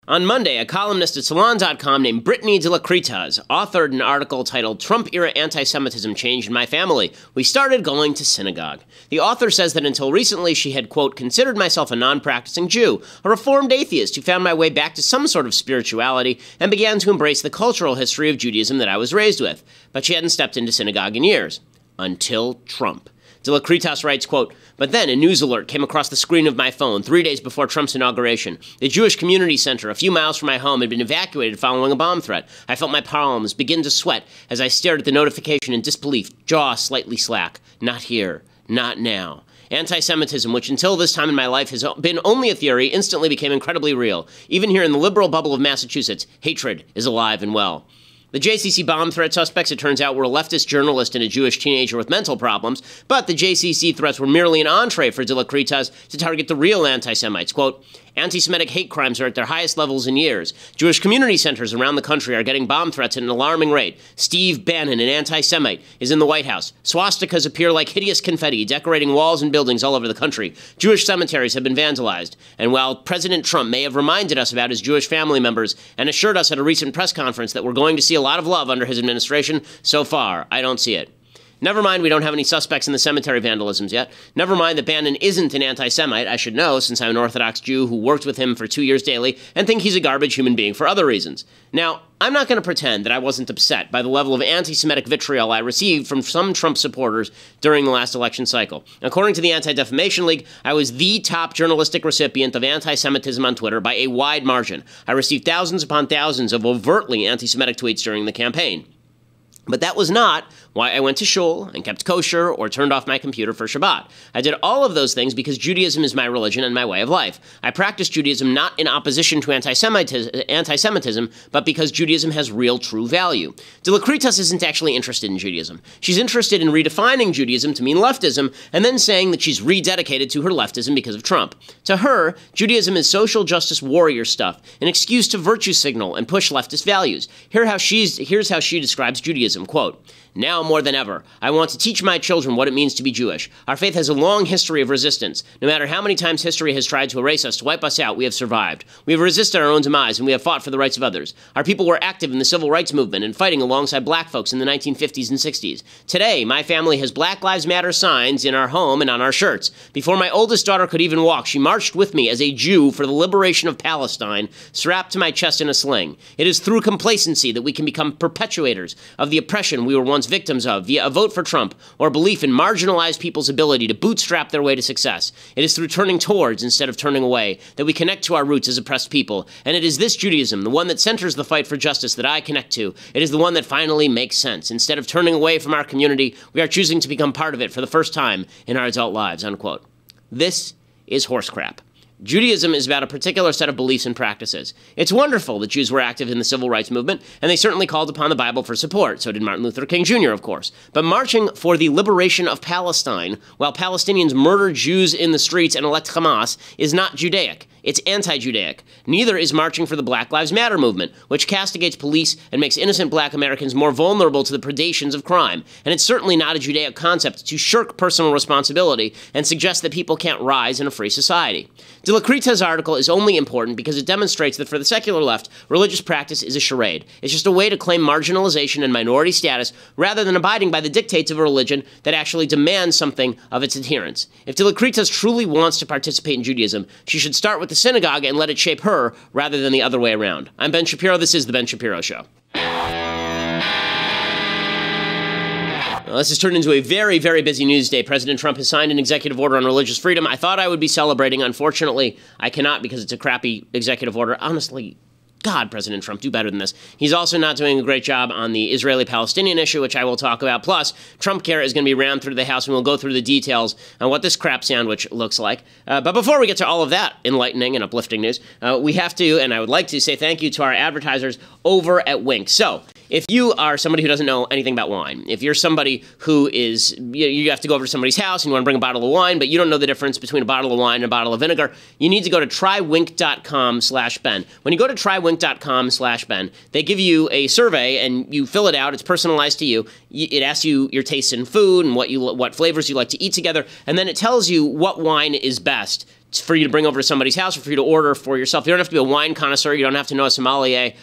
On Monday, a columnist at Salon.com named Brittany De La Critas authored an article titled Trump-Era Anti-Semitism Changed My Family. We started going to synagogue. The author says that until recently she had, quote, considered myself a non-practicing Jew, a reformed atheist who found my way back to some sort of spirituality and began to embrace the cultural history of Judaism that I was raised with. But she hadn't stepped into synagogue in years. Until Trump. De La Critas writes, quote, but then a news alert came across the screen of my phone 3 days before Trump's inauguration. The Jewish Community Center, a few miles from my home, had been evacuated following a bomb threat. I felt my palms begin to sweat as I stared at the notification in disbelief, jaw slightly slack. Not here. Not now. Anti-Semitism, which until this time in my life has been only a theory, instantly became incredibly real. Even here in the liberal bubble of Massachusetts, hatred is alive and well. The JCC bomb threat suspects, it turns out, were a leftist journalist and a Jewish teenager with mental problems, but the JCC threats were merely an entree for De La Critas to target the real anti-Semites. Quote, anti-Semitic hate crimes are at their highest levels in years. Jewish community centers around the country are getting bomb threats at an alarming rate. Steve Bannon, an anti-Semite, is in the White House. Swastikas appear like hideous confetti, decorating walls and buildings all over the country. Jewish cemeteries have been vandalized. And while President Trump may have reminded us about his Jewish family members and assured us at a recent press conference that we're going to see a lot of love under his administration, so far, I don't see it. Never mind we don't have any suspects in the cemetery vandalisms yet. Never mind that Bannon isn't an anti-Semite, I should know, since I'm an Orthodox Jew who worked with him for 2 years daily and think he's a garbage human being for other reasons. Now, I'm not going to pretend that I wasn't upset by the level of anti-Semitic vitriol I received from some Trump supporters during the last election cycle. According to the Anti-Defamation League, I was the top journalistic recipient of anti-Semitism on Twitter by a wide margin. I received thousands upon thousands of overtly anti-Semitic tweets during the campaign. But that was not why I went to shul and kept kosher or turned off my computer for Shabbat. I did all of those things because Judaism is my religion and my way of life. I practice Judaism not in opposition to anti-Semitism, but because Judaism has real, true value. De La Critas isn't actually interested in Judaism. She's interested in redefining Judaism to mean leftism and then saying that she's rededicated to her leftism because of Trump. To her, Judaism is social justice warrior stuff, an excuse to virtue signal and push leftist values. Here's how she describes Judaism. Quote, now more than ever, I want to teach my children what it means to be Jewish. Our faith has a long history of resistance. No matter how many times history has tried to erase us, to wipe us out, we have survived. We have resisted our own demise, and we have fought for the rights of others. Our people were active in the civil rights movement and fighting alongside black folks in the 1950s and 60s. Today, my family has Black Lives Matter signs in our home and on our shirts. Before my oldest daughter could even walk, she marched with me as a Jew for the liberation of Palestine, strapped to my chest in a sling. It is through complacency that we can become perpetuators of the oppression we were once victims of via a vote for Trump or belief in marginalized people's ability to bootstrap their way to success. It is through turning towards instead of turning away that we connect to our roots as oppressed people. And it is this Judaism, the one that centers the fight for justice, that I connect to. It is the one that finally makes sense. Instead of turning away from our community, we are choosing to become part of it for the first time in our adult lives, unquote. This is horse crap. Judaism is about a particular set of beliefs and practices. It's wonderful that Jews were active in the civil rights movement, and they certainly called upon the Bible for support. So did Martin Luther King Jr., of course. But marching for the liberation of Palestine, while Palestinians murder Jews in the streets and elect Hamas, is not Judaic. It's anti-Judaic. Neither is marching for the Black Lives Matter movement, which castigates police and makes innocent black Americans more vulnerable to the predations of crime. And it's certainly not a Judaic concept to shirk personal responsibility and suggest that people can't rise in a free society. De La Critas' article is only important because it demonstrates that for the secular left, religious practice is a charade. It's just a way to claim marginalization and minority status rather than abiding by the dictates of a religion that actually demands something of its adherents. If De La Critas truly wants to participate in Judaism, she should start with the synagogue and let it shape her rather than the other way around. I'm Ben Shapiro. This is The Ben Shapiro Show. This has turned into a very, very busy news day. President Trump has signed an executive order on religious freedom. I thought I would be celebrating. Unfortunately, I cannot because it's a crappy executive order. Honestly, God, President Trump, do better than this. He's also not doing a great job on the Israeli-Palestinian issue, which I will talk about. Plus, Trumpcare is going to be ran through the House, and we'll go through the details on what this crap sandwich looks like. But before we get to all of that enlightening and uplifting news, we have to, and I would like to say thank you to our advertisers over at Wink. So, if you are somebody who doesn't know anything about wine, if you're somebody who is, you have to go over to somebody's house and you want to bring a bottle of wine, but you don't know the difference between a bottle of wine and a bottle of vinegar, you need to go to trywink.com/Ben. When you go to trywink.com/Ben, they give you a survey and you fill it out. It's personalized to you. It asks you your tastes in food and what flavors you like to eat together, and then it tells you what wine is best for you to bring over to somebody's house or for you to order for yourself. You don't have to be a wine connoisseur. You don't have to know a sommelier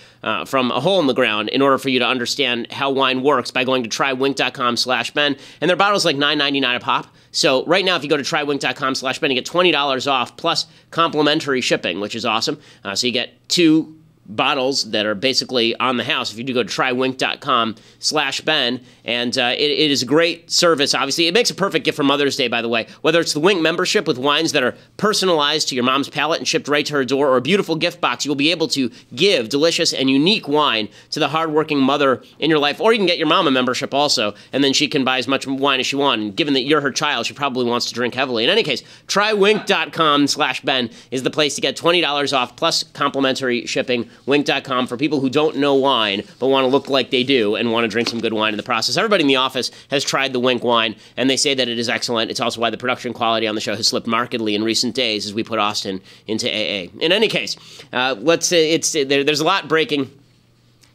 from a hole in the ground in order for you to understand how wine works by going to trywink.com/Ben. And their bottle's like $9.99 a pop. So right now, if you go to trywink.com/Ben, you get $20 off plus complimentary shipping, which is awesome. So you get 2 bottles that are basically on the house if you do go to trywink.com/Ben. And it is a great service, obviously. It makes a perfect gift for Mother's Day, by the way. Whether it's the Wink membership with wines that are personalized to your mom's palate and shipped right to her door, or a beautiful gift box, you'll be able to give delicious and unique wine to the hardworking mother in your life. Or you can get your mom a membership also, and then she can buy as much wine as she wants. And given that you're her child, she probably wants to drink heavily. In any case, trywink.com/Ben is the place to get $20 off plus complimentary shipping. Wink.com for people who don't know wine but want to look like they do and want to drink some good wine in the process. Everybody in the office has tried the Wink wine, and they say that it is excellent. It's also why the production quality on the show has slipped markedly in recent days as we put Austin into AA. In any case, there's a lot breaking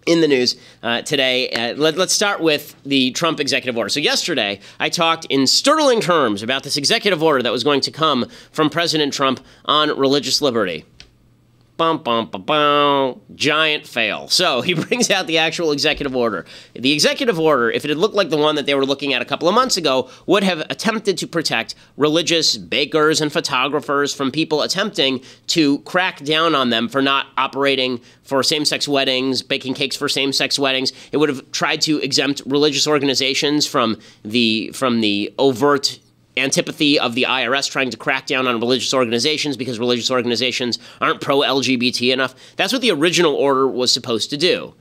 in the news today. Let's start with the Trump executive order. So yesterday, I talked in sterling terms about this executive order that was going to come from President Trump on religious liberty. Bum, bum, bum, bum. Giant fail. So he brings out the actual executive order. The executive order, if it had looked like the one that they were looking at a couple of months ago, would have attempted to protect religious bakers and photographers from people attempting to crack down on them for not operating for same-sex weddings, baking cakes for same-sex weddings. It would have tried to exempt religious organizations from the overt antipathy of the IRS trying to crack down on religious organizations because religious organizations aren't pro-LGBT enough. That's what the original order was supposed to do.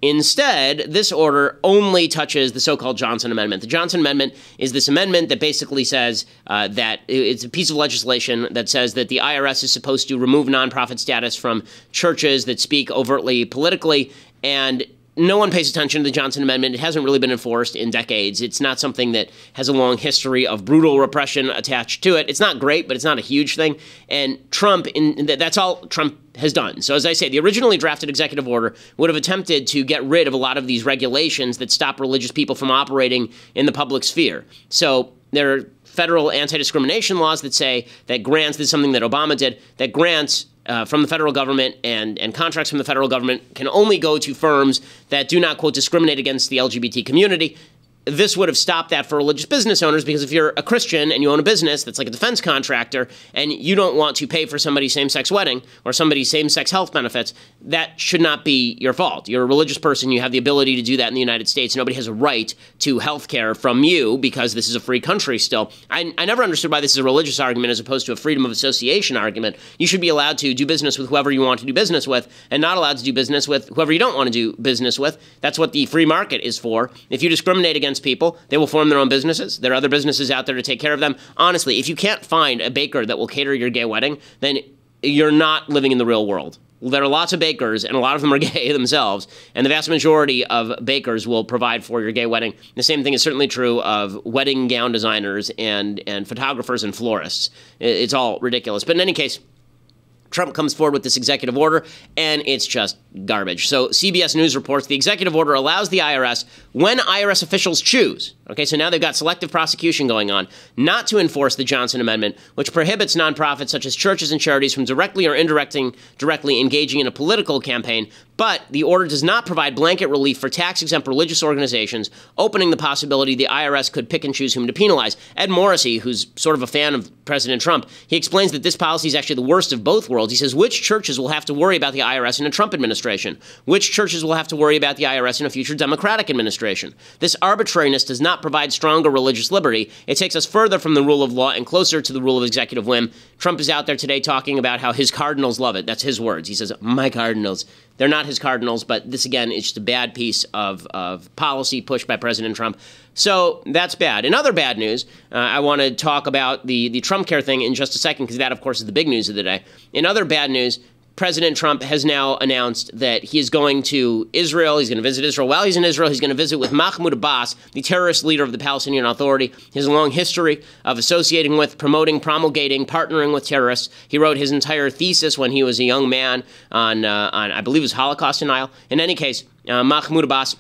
Instead, this order only touches the so-called Johnson Amendment. The Johnson Amendment is this amendment that basically says that it's a piece of legislation that says that the IRS is supposed to remove nonprofit status from churches that speak overtly politically, and no one pays attention to the Johnson Amendment. It hasn't really been enforced in decades. It's not something that has a long history of brutal repression attached to it. It's not great, but it's not a huge thing. And that's all Trump has done. So as I say, the originally drafted executive order would have attempted to get rid of a lot of these regulations that stop religious people from operating in the public sphere. So there are federal anti-discrimination laws that say that grants, this is something that Obama did, that grants from the federal government and contracts from the federal government can only go to firms that do not, quote, discriminate against the LGBT community. This would have stopped that for religious business owners, because if you're a Christian and you own a business that's like a defense contractor and you don't want to pay for somebody's same-sex wedding or somebody's same-sex health benefits, that should not be your fault. You're a religious person. You have the ability to do that in the United States. Nobody has a right to health care from you because this is a free country still. I never understood why this is a religious argument as opposed to a freedom of association argument. You should be allowed to do business with whoever you want to do business with and not allowed to do business with whoever you don't want to do business with. That's what the free market is for. If you discriminate against people, they will form their own businesses. There are other businesses out there to take care of them. Honestly, if you can't find a baker that will cater your gay wedding, then you're not living in the real world. There are lots of bakers, and a lot of them are gay themselves, and the vast majority of bakers will provide for your gay wedding. The same thing is certainly true of wedding gown designers and photographers and florists. It's all ridiculous. But in any case, Trump comes forward with this executive order, and it's just garbage. So CBS News reports the executive order allows the IRS, when IRS officials choose, okay, so now they've got selective prosecution going on, not to enforce the Johnson Amendment, which prohibits nonprofits such as churches and charities from directly or indirectly engaging in a political campaign. But the order does not provide blanket relief for tax-exempt religious organizations, opening the possibility the IRS could pick and choose whom to penalize. Ed Morrissey, who's sort of a fan of President Trump, he explains that this policy is actually the worst of both worlds. He says, which churches will have to worry about the IRS in a Trump administration? Which churches will have to worry about the IRS in a future Democratic administration? This arbitrariness does not provide stronger religious liberty. It takes us further from the rule of law and closer to the rule of executive whim. Trump is out there today talking about how his cardinals love it. That's his words. He says, my cardinals. They're not his cardinals, but this, again, is just a bad piece of policy pushed by President Trump. So that's bad. In other bad news, I want to talk about the Trumpcare thing in just a second, because that, of course, is the big news of the day. In other bad news, President Trump has now announced that he is going to Israel. He's going to visit Israel. While he's in Israel, he's going to visit with Mahmoud Abbas, the terrorist leader of the Palestinian Authority. He has a long history of associating with, promoting, promulgating, partnering with terrorists. He wrote his entire thesis when he was a young man on I believe it was Holocaust denial. In any case, Mahmoud Abbas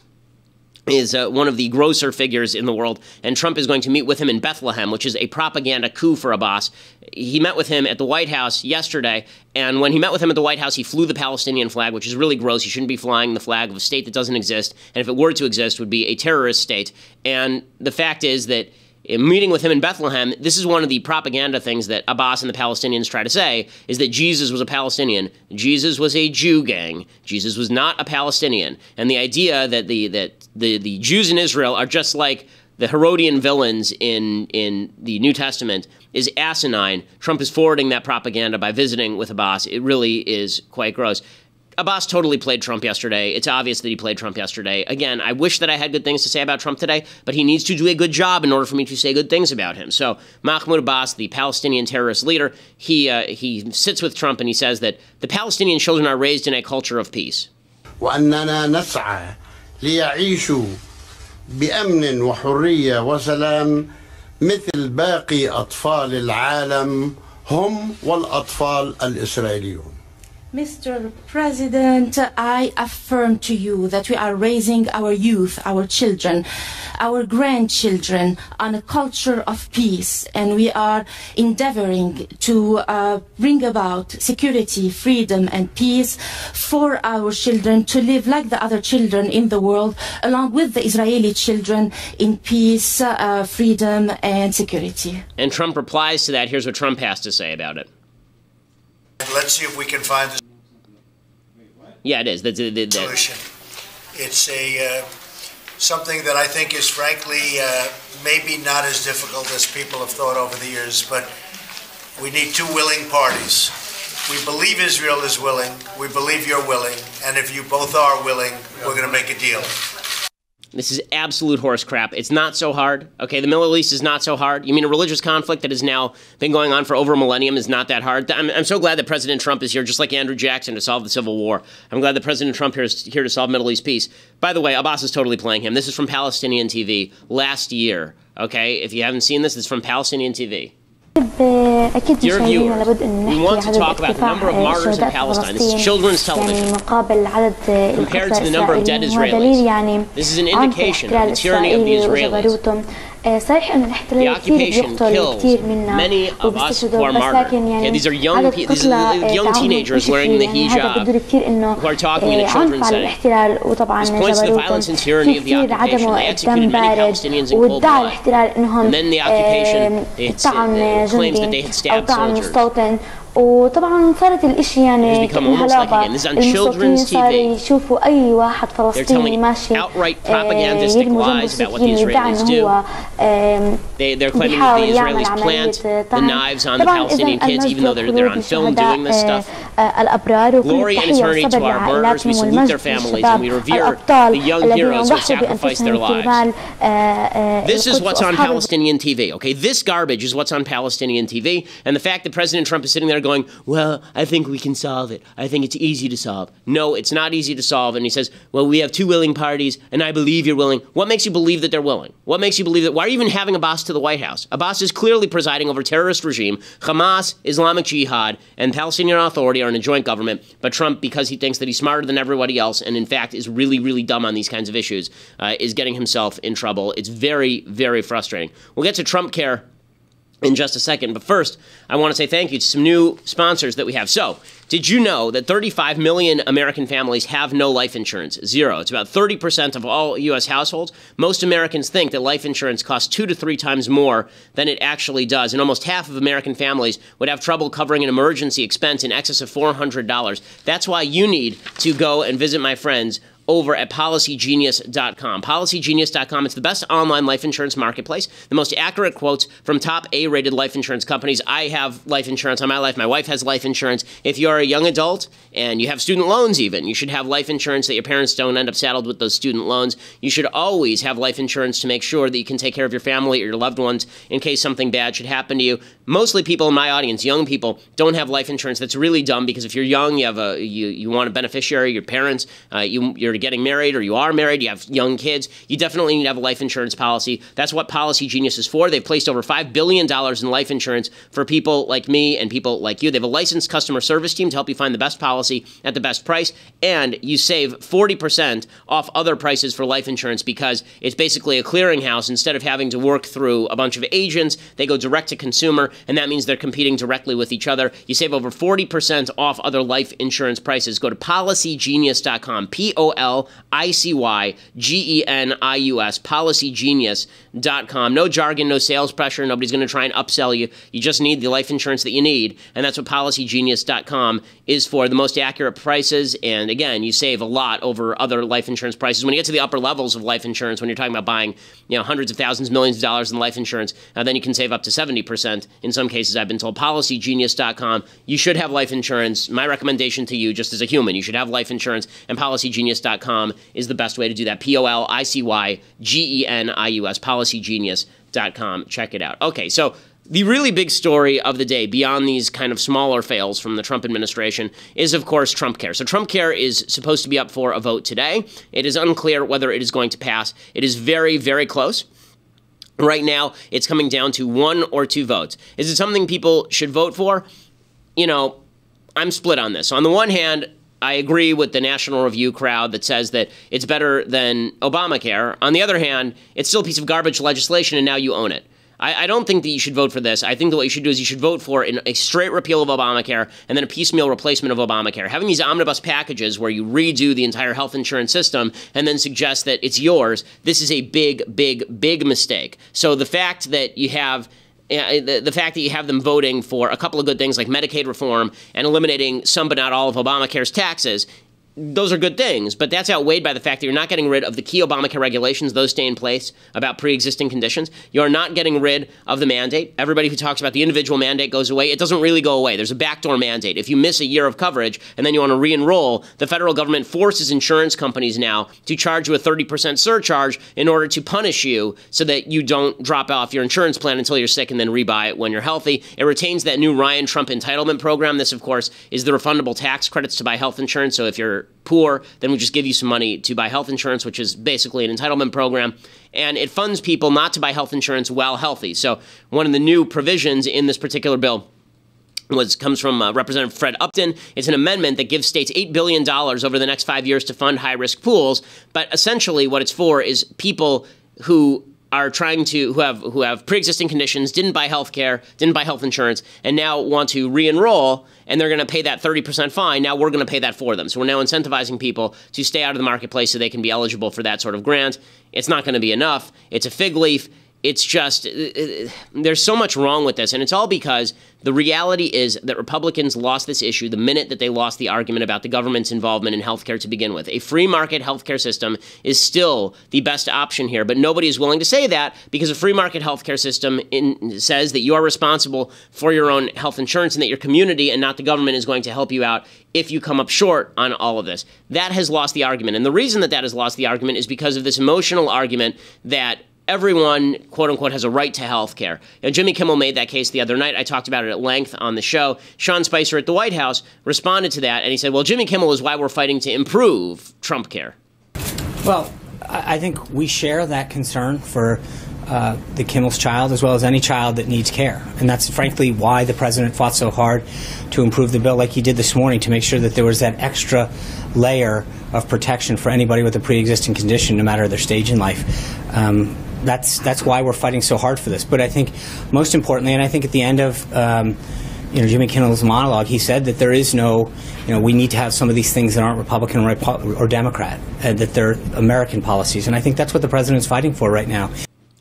is one of the grosser figures in the world, and Trump is going to meet with him in Bethlehem, which is a propaganda coup for Abbas. He met with him at the White House yesterday, and when he met with him at the White House, he flew the Palestinian flag, which is really gross. He shouldn't be flying the flag of a state that doesn't exist, and if it were to exist, would be a terrorist state. And the fact is that in meeting with him in Bethlehem, this is one of the propaganda things that Abbas and the Palestinians try to say, is that Jesus was a Palestinian. Jesus was a Jew gang. Jesus was not a Palestinian. And the idea that the Jews in Israel are just like the Herodian villains in the New Testament is asinine. Trump is forwarding that propaganda by visiting with Abbas. It really is quite gross. Abbas totally played Trump yesterday. It's obvious that he played Trump yesterday. Again, I wish that I had good things to say about Trump today, but he needs to do a good job in order for me to say good things about him. So Mahmoud Abbas, the Palestinian terrorist leader, he sits with Trump and he says that the Palestinian children are raised in a culture of peace. وأننا نسعى ليعيشوا بأمن وحرية وسلام مثل باقي أطفال العالم هم والأطفال الإسرائيليون. Mr. President, I affirm to you that we are raising our youth, our children, our grandchildren on a culture of peace, and we are endeavoring to bring about security, freedom, and peace for our children to live like the other children in the world, along with the Israeli children in peace, freedom, and security. And Trump replies to that. Here's what Trump has to say about it. Let's see if we can find a Yeah, it is. solution. It's something that I think is frankly maybe not as difficult as people have thought over the years, but we need two willing parties. We believe Israel is willing. We believe you're willing. And if you both are willing, we're going to make a deal. This is absolute horse crap. It's not so hard. Okay, the Middle East is not so hard. You mean a religious conflict that has now been going on for over a millennium is not that hard? I'm so glad that President Trump is here, just like Andrew Jackson, to solve the Civil War. I'm glad that President Trump is here to solve Middle East peace. By the way, Abbas is totally playing him. This is from Palestinian TV last year. Okay, if you haven't seen this, it's from Palestinian TV. Dear viewers, we want to talk about the number of martyrs in Palestine. This is children's television. Compared to the number of dead Israelis, this is an indication of the tyranny of the Israelis. The occupation killed many of us who are martyred. Okay, these are young teenagers wearing the hijab who are talking in a children's setting. This points to the violence and tyranny of the occupation. They executed many Palestinians in cold blood. And then the occupation claims that they had stabbed soldiers. وطبعا صارت الاشي يعني هلابة المستوطنين صاروا يشوفوا اي واحد فلسطيني ماشي يرموا جنب السكين يدعي انه هو بيحاول يعمل عملية طعن. طبعا اذا المجد والخلود للشهداء الابرار وكل التحية والصبر لعائلاتهم والمجد للشباب الابطال الذين ضحوا بانفسهم في غال This is what's on Palestinian TV. Okay, this garbage is what's on Palestinian TV, and the fact that President Trump is sitting there going, well, I think we can solve it. I think it's easy to solve. No, it's not easy to solve. And he says, well, we have two willing parties, and I believe you're willing. What makes you believe that they're willing? What makes you believe that? Why are you even having Abbas to the White House? Abbas is clearly presiding over a terrorist regime. Hamas, Islamic Jihad, and Palestinian Authority are in a joint government. But Trump, because he thinks that he's smarter than everybody else, and in fact is really, really dumb on these kinds of issues, is getting himself in trouble. It's very, very frustrating. We'll get to Trumpcare in just a second. But first, I want to say thank you to some new sponsors that we have. So, did you know that 35 million American families have no life insurance? Zero. It's about 30% of all U.S. households. Most Americans think that life insurance costs 2 to 3 times more than it actually does. And almost half of American families would have trouble covering an emergency expense in excess of $400. That's why you need to go and visit my friends over at PolicyGenius.com. PolicyGenius.com, it's the best online life insurance marketplace, the most accurate quotes from top A-rated life insurance companies. I have life insurance on my life. My wife has life insurance. If you're a young adult and you have student loans even, you should have life insurance that your parents don't end up saddled with those student loans. You should always have life insurance to make sure that you can take care of your family or your loved ones in case something bad should happen to you. Mostly people in my audience, young people, don't have life insurance. That's really dumb because if you're young, you have you want a beneficiary, your parents, you're you're getting married or you are married, you have young kids, you definitely need to have a life insurance policy. That's what Policy Genius is for. They've placed over $5 billion in life insurance for people like me and people like you. They have a licensed customer service team to help you find the best policy at the best price, and you save 40% off other prices for life insurance because it's basically a clearinghouse. Instead of having to work through a bunch of agents, they go direct to consumer, and that means they're competing directly with each other. You save over 40% off other life insurance prices. Go to policygenius.com, POLICYGENIUS, policygenius.com. No jargon, no sales pressure. Nobody's going to try and upsell you. You just need the life insurance that you need, and that's what policygenius.com is for. The most accurate prices, and again, you save a lot over other life insurance prices. When you get to the upper levels of life insurance, when you're talking about buying, hundreds of thousands, millions of dollars in life insurance, then you can save up to 70%. In some cases, I've been told. Policygenius.com. You should have life insurance. My recommendation to you, just as a human, you should have life insurance, and policygenius.com is the best way to do that. POLICYGENIUS, policygenius.com. Check it out. Okay, so the really big story of the day, beyond these kind of smaller fails from the Trump administration, is, of course, Trumpcare. So Trumpcare is supposed to be up for a vote today. It is unclear whether it is going to pass. It is very, very close. Right now, it's coming down to 1 or 2 votes. Is it something people should vote for? I'm split on this. So on the one hand, I agree with the National Review crowd that says that it's better than Obamacare. On the other hand, it's still a piece of garbage legislation, and now you own it. I don't think that you should vote for this. I think that what you should do is you should vote for a straight repeal of Obamacare and then a piecemeal replacement of Obamacare. Having these omnibus packages where you redo the entire health insurance system and then suggest that it's yours, this is a big, big, big mistake. So the fact that you have them voting for a couple of good things like Medicaid reform and eliminating some but not all of Obamacare's taxes, those are good things, but that's outweighed by the fact that you're not getting rid of the key Obamacare regulations. Those stay in place about pre-existing conditions. You're not getting rid of the mandate. Everybody who talks about the individual mandate goes away. It doesn't really go away. There's a backdoor mandate. If you miss a year of coverage and then you want to re-enroll, the federal government forces insurance companies now to charge you a 30% surcharge in order to punish you so that you don't drop off your insurance plan until you're sick and then rebuy it when you're healthy. It retains that new Ryan Trump entitlement program. This, of course, is the refundable tax credits to buy health insurance. So if you're poor, then we just give you some money to buy health insurance, which is basically an entitlement program. And it funds people not to buy health insurance while healthy. So one of the new provisions in this particular bill comes from Representative Fred Upton. It's an amendment that gives states $8 billion over the next 5 years to fund high-risk pools. But essentially what it's for is people who are who have pre-existing conditions, didn't buy health care, didn't buy health insurance, and now want to re-enroll, and they're going to pay that 30% fine. Now we're going to pay that for them. So we're now incentivizing people to stay out of the marketplace so they can be eligible for that sort of grant. It's not going to be enough. It's a fig leaf. It's just, there's so much wrong with this, and it's all because the reality is that Republicans lost this issue the minute that they lost the argument about the government's involvement in healthcare to begin with. A free market healthcare system is still the best option here, but nobody is willing to say that because a free market healthcare system says that you are responsible for your own health insurance and that your community and not the government is going to help you out if you come up short on all of this. That has lost the argument, and the reason that has lost the argument is because of this emotional argument that everyone, quote unquote, has a right to health care. Jimmy Kimmel made that case the other night. I talked about it at length on the show. Sean Spicer at the White House responded to that, and he said, well, Jimmy Kimmel is why we're fighting to improve Trumpcare. Well, I think we share that concern for the Kimmel's child as well as any child that needs care. And that's frankly why the president fought so hard to improve the bill like he did this morning, to make sure that there was that extra layer of protection for anybody with a pre-existing condition, no matter their stage in life. That's why we're fighting so hard for this. But I think most importantly, and I think at the end of Jimmy Kimmel's monologue, he said that there is no, we need to have some of these things that aren't Republican or Democrat, that they're American policies. And I think that's what the president's fighting for right now.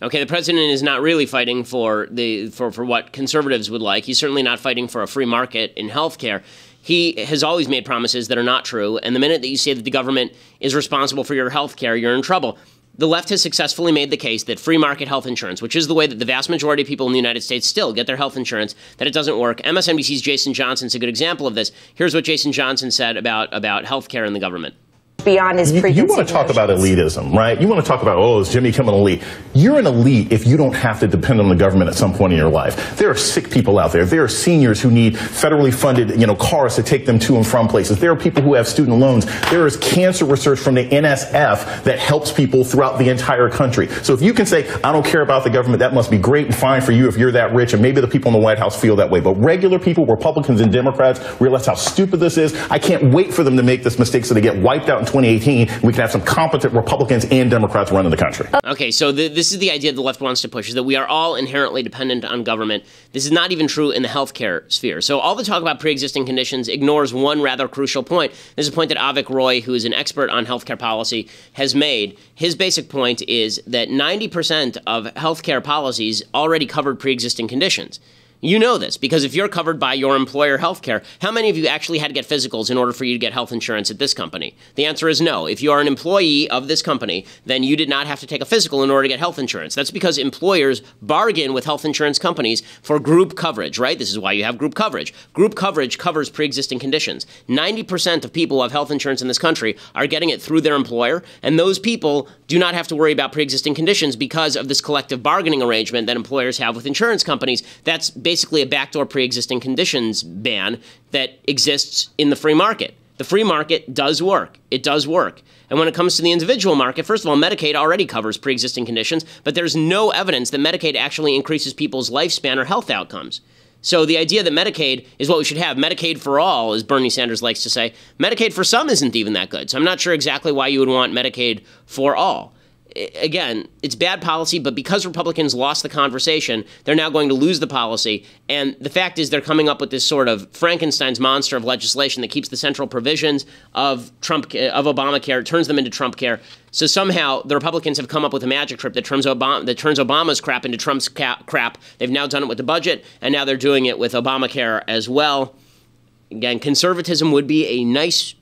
Okay, the president is not really fighting for what conservatives would like. He's certainly not fighting for a free market in health care. He has always made promises that are not true, and the minute that you say that the government is responsible for your health care, you're in trouble. The left has successfully made the case that free market health insurance, which is the way that the vast majority of people in the United States still get their health insurance, that it doesn't work. MSNBC's Jason Johnson's a good example of this. Here's what Jason Johnson said about health care in the government. beyond his preconceived You want to talk about elitism, right? You want to talk about, oh, is Jimmy Kimmel an elite? You're an elite if you don't have to depend on the government at some point in your life. There are sick people out there. There are seniors who need federally funded, cars to take them to and from places. There are people who have student loans. There is cancer research from the NSF that helps people throughout the entire country. So if you can say, I don't care about the government, that must be great and fine for you if you're that rich, and maybe the people in the White House feel that way. But regular people, Republicans and Democrats, realize how stupid this is. I can't wait for them to make this mistake so they get wiped out in 2018. And we can have some competent Republicans and Democrats running the country. Okay, so this is the idea the left wants to push, is that we are all inherently dependent on government. This is not even true in the healthcare sphere. So all the talk about pre-existing conditions ignores one rather crucial point. This is a point that Avik Roy, who is an expert on healthcare policy, has made. His basic point is that 90% of healthcare policies already covered pre-existing conditions. You know this, because if you're covered by your employer health care, how many of you actually had to get physicals in order for you to get health insurance at this company? The answer is no. If you are an employee of this company, then you did not have to take a physical in order to get health insurance. That's because employers bargain with health insurance companies for group coverage, right? This is why you have group coverage. Group coverage covers pre-existing conditions. 90% of people who have health insurance in this country are getting it through their employer, and those people do not have to worry about pre-existing conditions because of this collective bargaining arrangement that employers have with insurance companies. That's basically a backdoor pre-existing conditions ban that exists in the free market. The free market does work. It does work. And when it comes to the individual market, first of all, Medicaid already covers pre-existing conditions, but there's no evidence that Medicaid actually increases people's lifespan or health outcomes. So the idea that Medicaid is what we should have, Medicaid for all, as Bernie Sanders likes to say, Medicaid for some isn't even that good. So I'm not sure exactly why you would want Medicaid for all. Again, it's bad policy, but because Republicans lost the conversation, they're now going to lose the policy. And the fact is they're coming up with this sort of Frankenstein's monster of legislation that keeps the central provisions of Obamacare, turns them into Trumpcare. So somehow the Republicans have come up with a magic trick that turns Obama's crap into Trump's crap. They've now done it with the budget, and now they're doing it with Obamacare as well. Again, conservatism would be a nice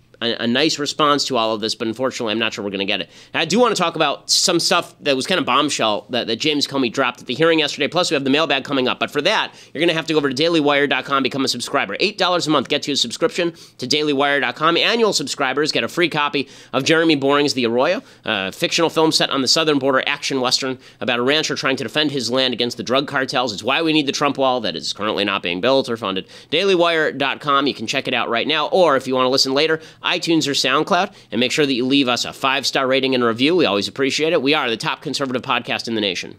response to all of this, but unfortunately, I'm not sure we're going to get it. And I do want to talk about some stuff that was kind of bombshell that James Comey dropped at the hearing yesterday. Plus, we have the mailbag coming up. But for that, you're going to have to go over to dailywire.com, become a subscriber. $8 a month gets you a subscription to dailywire.com. Annual subscribers get a free copy of Jeremy Boring's The Arroyo, a fictional film set on the southern border action western about a rancher trying to defend his land against the drug cartels. It's why we need the Trump wall that is currently not being built or funded. dailywire.com. You can check it out right now. Or if you want to listen later, iTunes or SoundCloud, and make sure that you leave us a 5-star rating and review. We always appreciate it. We are the top conservative podcast in the nation.